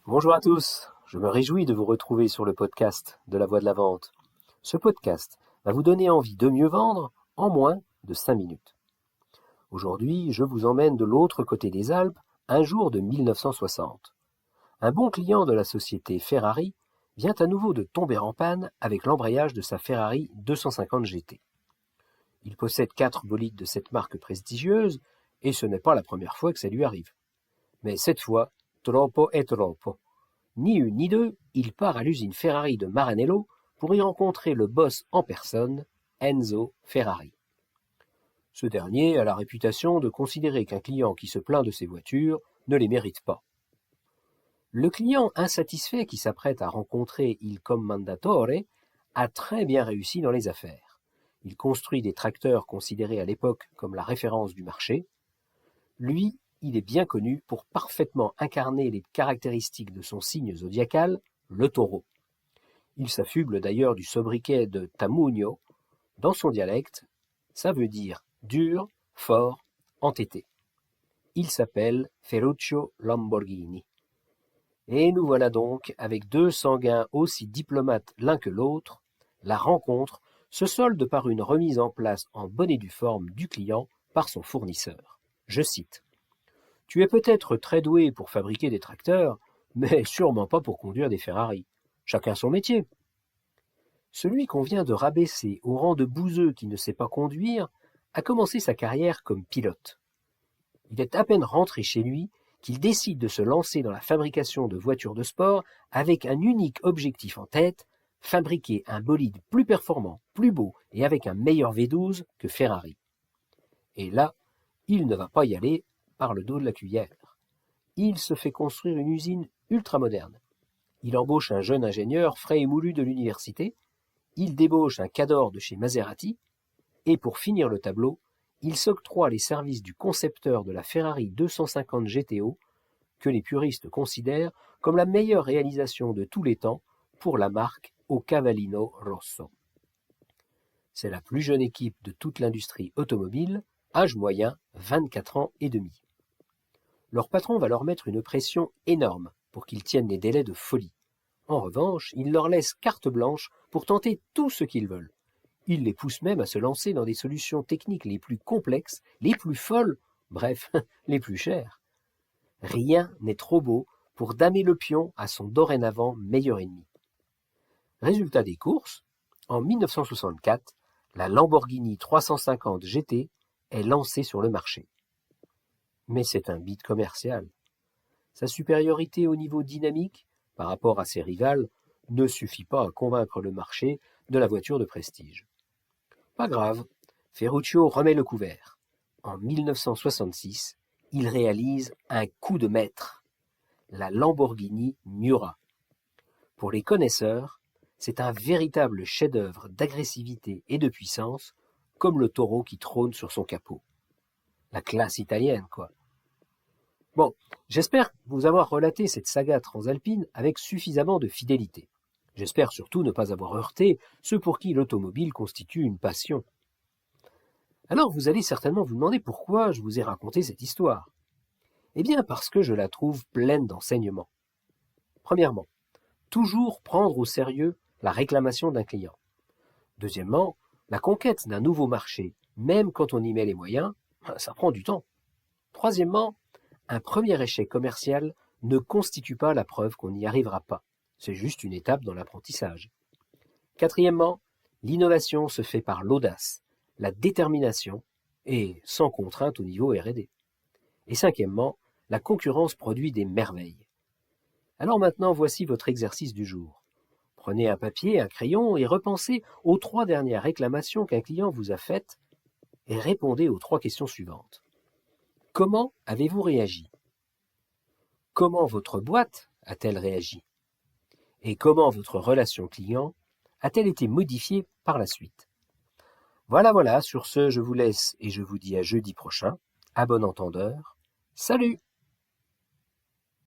Bonjour à tous, je me réjouis de vous retrouver sur le podcast de la Voix de la Vente. Ce podcast va vous donner envie de mieux vendre en moins de 5 minutes. Aujourd'hui, je vous emmène de l'autre côté des Alpes, un jour de 1960. Un bon client de la société Ferrari vient à nouveau de tomber en panne avec l'embrayage de sa Ferrari 250 GT. Il possède 4 bolides de cette marque prestigieuse et ce n'est pas la première fois que ça lui arrive. Mais cette fois, troppo è troppo. Ni une ni deux, il part à l'usine Ferrari de Maranello pour y rencontrer le boss en personne, Enzo Ferrari. Ce dernier a la réputation de considérer qu'un client qui se plaint de ses voitures ne les mérite pas. Le client insatisfait qui s'apprête à rencontrer il commendatore a très bien réussi dans les affaires. Il construit des tracteurs considérés à l'époque comme la référence du marché. Lui, il est bien connu pour parfaitement incarner les caractéristiques de son signe zodiacal, le taureau. Il s'affuble d'ailleurs du sobriquet de Tamugno. Dans son dialecte, ça veut dire dur, fort, entêté. Il s'appelle Ferruccio Lamborghini. Et nous voilà donc, avec deux sanguins aussi diplomates l'un que l'autre, la rencontre se solde par une remise en place en bonne et due forme du client par son fournisseur. Je cite. Tu es peut-être très doué pour fabriquer des tracteurs, mais sûrement pas pour conduire des Ferrari. Chacun son métier. Celui qu'on vient de rabaisser au rang de bouseux qui ne sait pas conduire a commencé sa carrière comme pilote. Il est à peine rentré chez lui qu'il décide de se lancer dans la fabrication de voitures de sport avec un unique objectif en tête, fabriquer un bolide plus performant, plus beau et avec un meilleur V12 que Ferrari. Et là, il ne va pas y aller par le dos de la cuillère. Il se fait construire une usine ultramoderne. Il embauche un jeune ingénieur frais et moulu de l'université, il débauche un cador de chez Maserati, et pour finir le tableau, il s'octroie les services du concepteur de la Ferrari 250 GTO, que les puristes considèrent comme la meilleure réalisation de tous les temps pour la marque au Cavallino Rosso. C'est la plus jeune équipe de toute l'industrie automobile, âge moyen 24 ans et demi. Leur patron va leur mettre une pression énorme pour qu'ils tiennent les délais de folie. En revanche, il leur laisse carte blanche pour tenter tout ce qu'ils veulent. Il les pousse même à se lancer dans des solutions techniques les plus complexes, les plus folles, bref, les plus chères. Rien n'est trop beau pour damer le pion à son dorénavant meilleur ennemi. Résultat des courses, en 1964, la Lamborghini 350 GT est lancée sur le marché. Mais c'est un bide commercial. Sa supériorité au niveau dynamique, par rapport à ses rivales, ne suffit pas à convaincre le marché de la voiture de prestige. Pas grave, Ferruccio remet le couvert. En 1966, il réalise un coup de maître, la Lamborghini Miura. Pour les connaisseurs, c'est un véritable chef-d'œuvre d'agressivité et de puissance, comme le taureau qui trône sur son capot. La classe italienne, quoi. Bon, j'espère vous avoir relaté cette saga transalpine avec suffisamment de fidélité. J'espère surtout ne pas avoir heurté ceux pour qui l'automobile constitue une passion. Alors vous allez certainement vous demander pourquoi je vous ai raconté cette histoire. Eh bien parce que je la trouve pleine d'enseignements. Premièrement, toujours prendre au sérieux la réclamation d'un client. Deuxièmement, la conquête d'un nouveau marché, même quand on y met les moyens, ça prend du temps. Troisièmement, un premier échec commercial ne constitue pas la preuve qu'on n'y arrivera pas. C'est juste une étape dans l'apprentissage. Quatrièmement, l'innovation se fait par l'audace, la détermination et sans contrainte au niveau R&D. Et cinquièmement, la concurrence produit des merveilles. Alors maintenant, voici votre exercice du jour. Prenez un papier, un crayon et repensez aux 3 dernières réclamations qu'un client vous a faites et répondez aux 3 questions suivantes. Comment avez-vous réagi? Comment votre boîte a-t-elle réagi? Et comment votre relation client a-t-elle été modifiée par la suite? Voilà, sur ce, je vous laisse et je vous dis à jeudi prochain. À bon entendeur. Salut!